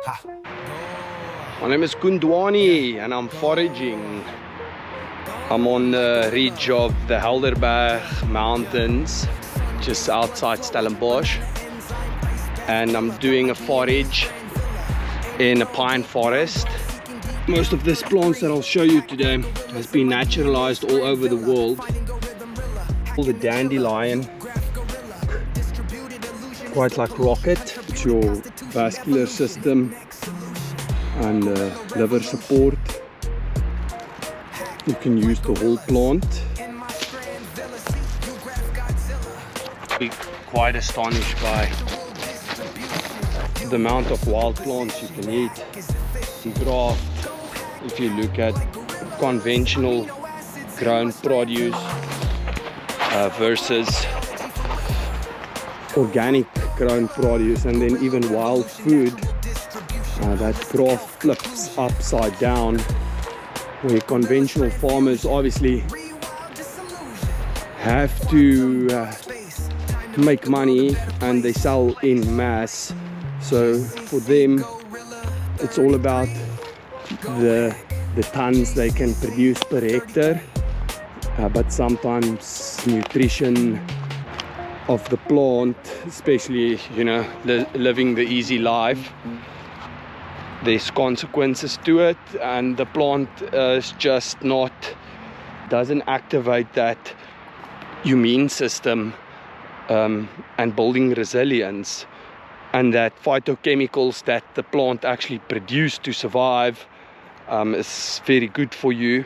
My name is Kundwani and I'm foraging. I'm on the ridge of the Helderberg Mountains, just outside Stellenbosch, and I'm doing a forage in a pine forest. Most of these plants that I'll show you today has been naturalized all over the world. All the dandelion, quite like rocket, it's your vascular system and liver support. You can use the whole plant. Be quite astonished by the amount of wild plants you can eat and graft. If you look at conventional grown produce versus organic grown produce, and then even wild food, that graft flips upside down, where conventional farmers obviously have to make money and they sell in mass. So for them it's all about the tons they can produce per hectare, but sometimes nutrition of the plant, especially, you know, living the easy life, there's consequences to it, and the plant is just doesn't activate that immune system and building resilience, and that phytochemicals that the plant actually produce to survive is very good for you.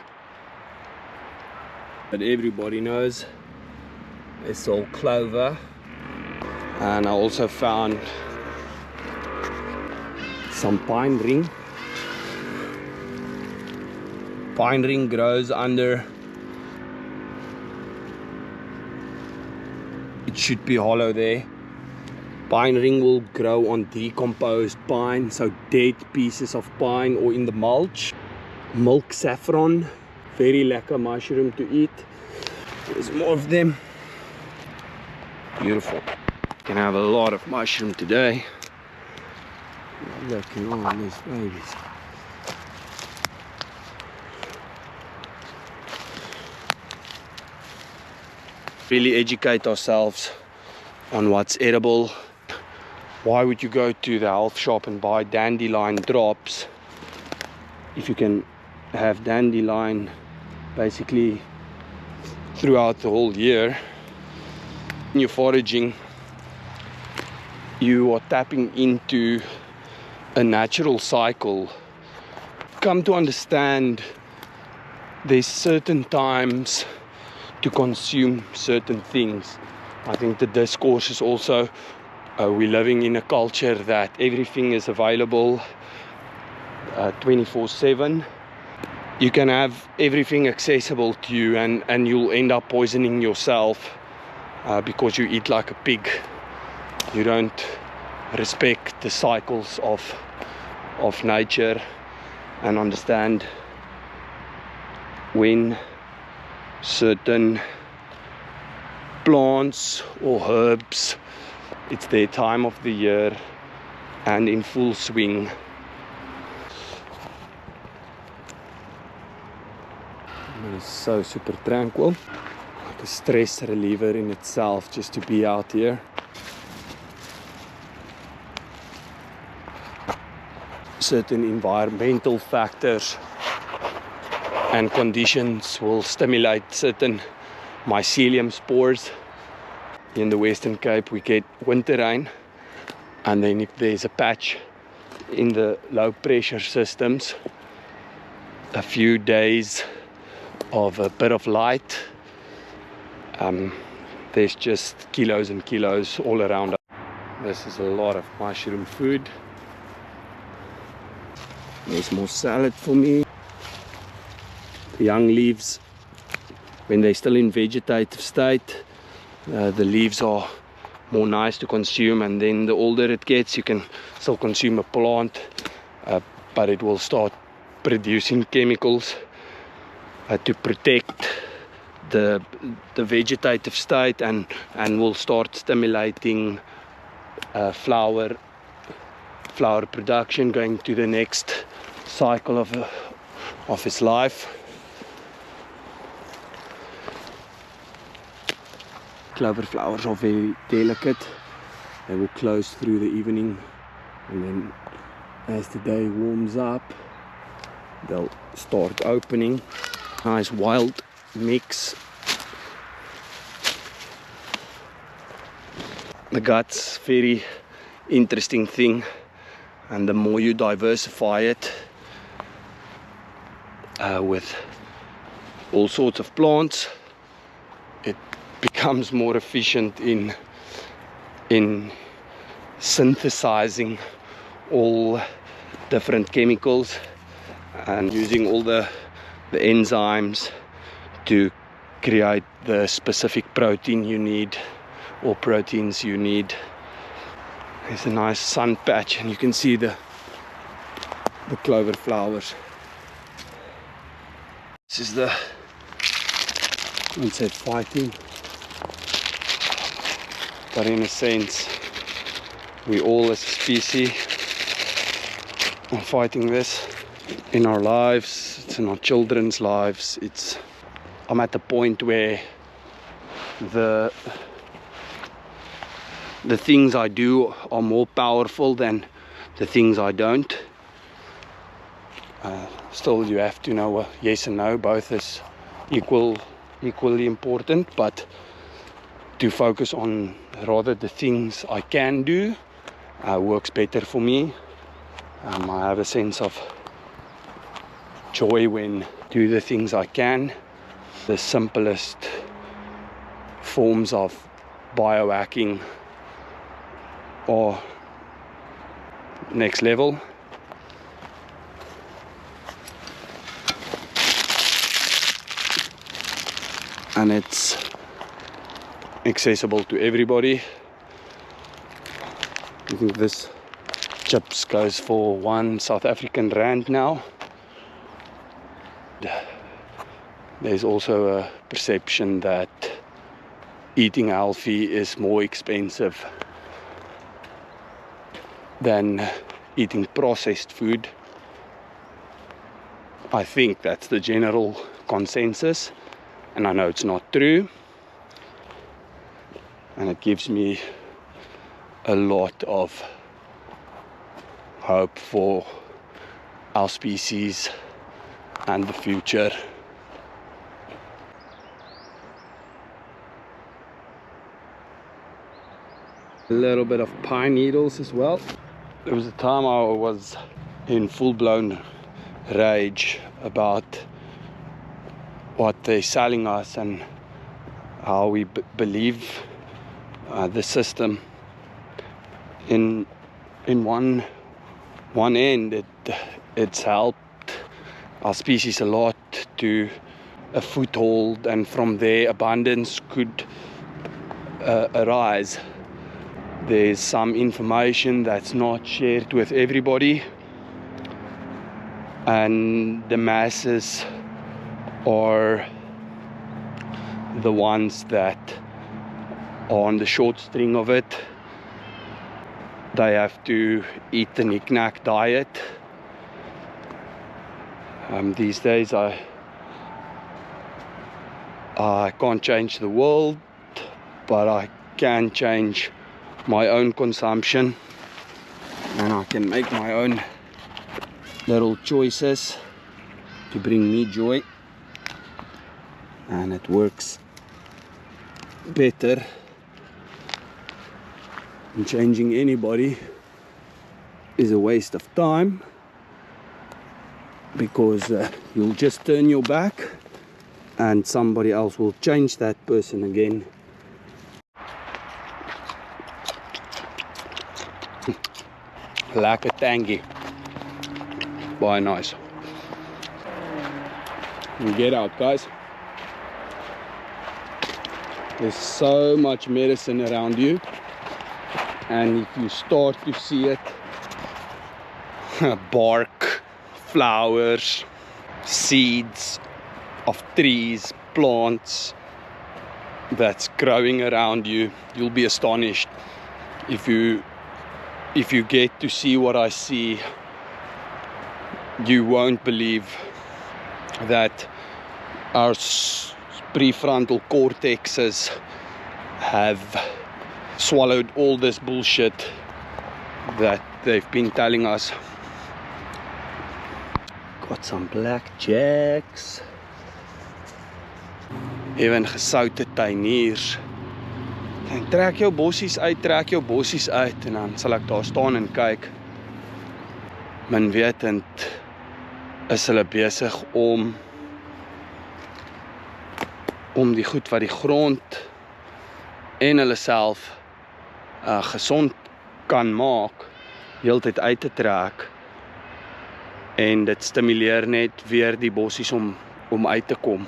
But everybody knows it's all clover, and I also found some pine ring. Pine ring grows under, it should be hollow there. Pine ring will grow on decomposed pine, so dead pieces of pine or in the mulch. Milk saffron, very lekker mushroom to eat. There's more of them. Beautiful. Can have a lot of mushroom today. Look at all these babies. Really educate ourselves on what's edible. Why would you go to the health shop and buy dandelion drops if you can have dandelion basically throughout the whole year? When you're foraging, you are tapping into a natural cycle. Come to understand there's certain times to consume certain things. I think the discourse is also we're living in a culture that everything is available 24/7. You can have everything accessible to you, and you'll end up poisoning yourself because you eat like a pig. You don't respect the cycles of nature and understand when certain plants or herbs, it's their time of the year and in full swing. It's so super tranquil, like a stress reliever in itself just to be out here. Certain environmental factors and conditions will stimulate certain mycelium spores. In the Western Cape we get winter rain, and then if there's a patch in the low pressure systems, a few days of a bit of light, there's just kilos and kilos all around. This is a lot of mushroom food. There's more salad for me. The young leaves, when they're still in vegetative state, the leaves are more nice to consume, and then the older it gets, you can still consume a plant, but it will start producing chemicals to protect the vegetative state, and will start stimulating flower flower production, going to the next cycle of his life. Clover flowers are very delicate. They will close through the evening, and then as the day warms up, they'll start opening. Nice wild mix. The gut's very interesting thing, and the more you diversify it with all sorts of plants, it becomes more efficient in synthesizing all different chemicals and using all the enzymes to create the specific protein you need, or proteins you need. There's a nice sun patch, and you can see the clover flowers. This is the, I wouldn't say fighting, but in a sense we all as a species are fighting this in our lives. It's in our children's lives. I'm at the point where the things I do are more powerful than the things I don't. Still, you have to know yes and no, both is equally important, but to focus on rather the things I can do works better for me. I have a sense of joy when I do the things I can. The simplest forms of biohacking are next level. And it's accessible to everybody. I think this chips goes for one South African rand now. There's also a perception that eating healthy is more expensive than eating processed food. I think that's the general consensus, and I know it's not true, and it gives me a lot of hope for our species and the future. A little bit of pine needles as well. There was a time I was in full-blown rage about what they're selling us and how we believe the system. In one end, it's helped our species a lot to a foothold, and from there abundance could arise. There's some information that's not shared with everybody, and the masses are the ones that are on the short string of it. They have to eat the knick-knack diet. These days I can't change the world, but I can change my own consumption, and I can make my own little choices to bring me joy, and it works better than changing anybody. Is a waste of time, because you'll just turn your back and somebody else will change that person again. Lekker tangy. Baie nice. Get out, guys. There's so much medicine around you, and if you start to see it, bark, flowers, seeds of trees, plants that's growing around you, you'll be astonished if you if you get to see what I see, you won't believe that our prefrontal cortexes have swallowed all this bullshit that they've been telling us. Got some blackjacks. Even gesoute tuiniers. En trek jou bossies uit en dan sal ek daar staan en kyk. Min wetend is hulle besig om die goed wat die grond en hulle self gesond kan maak, heeltyd uit te trek. En dit stimuleer net weer die bossies om uit te kom.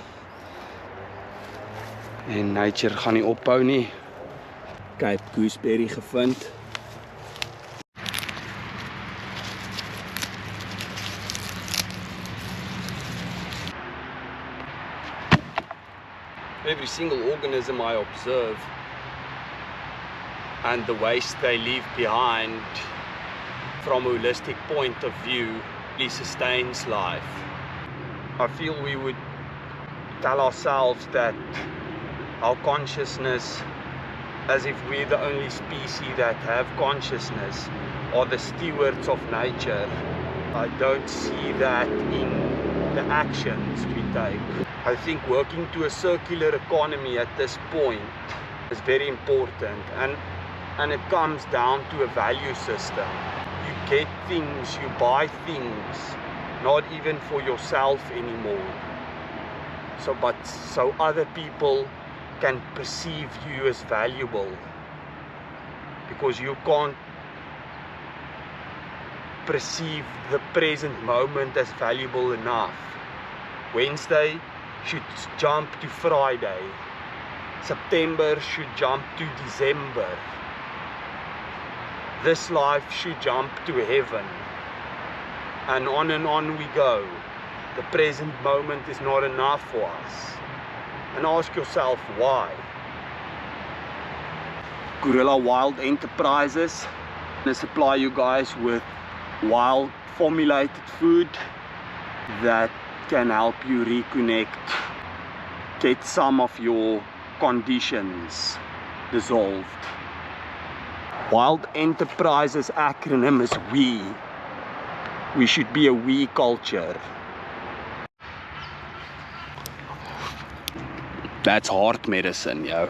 En nature gaan nie ophou nie. Cape gooseberry gevind. Every single organism I observe and the waste they leave behind from a holistic point of view really sustains life. I feel we would tell ourselves that our consciousness, as if we're the only species that have consciousness, are the stewards of nature. I don't see that in the actions we take. I think working to a circular economy at this point is very important, and it comes down to a value system. You get things, you buy things, not even for yourself anymore. So other people can perceive you as valuable, because you can't perceive the present moment as valuable enough. Wednesday should jump to Friday. September should jump to December. This life should jump to heaven. And on we go. The present moment is not enough for us. And ask yourself why. Gorilla Wild Enterprises they supply you guys with wild formulated food that can help you reconnect, get some of your conditions dissolved. Wild Enterprises acronym is WE. We should be a we culture. That's heart medicine, yo.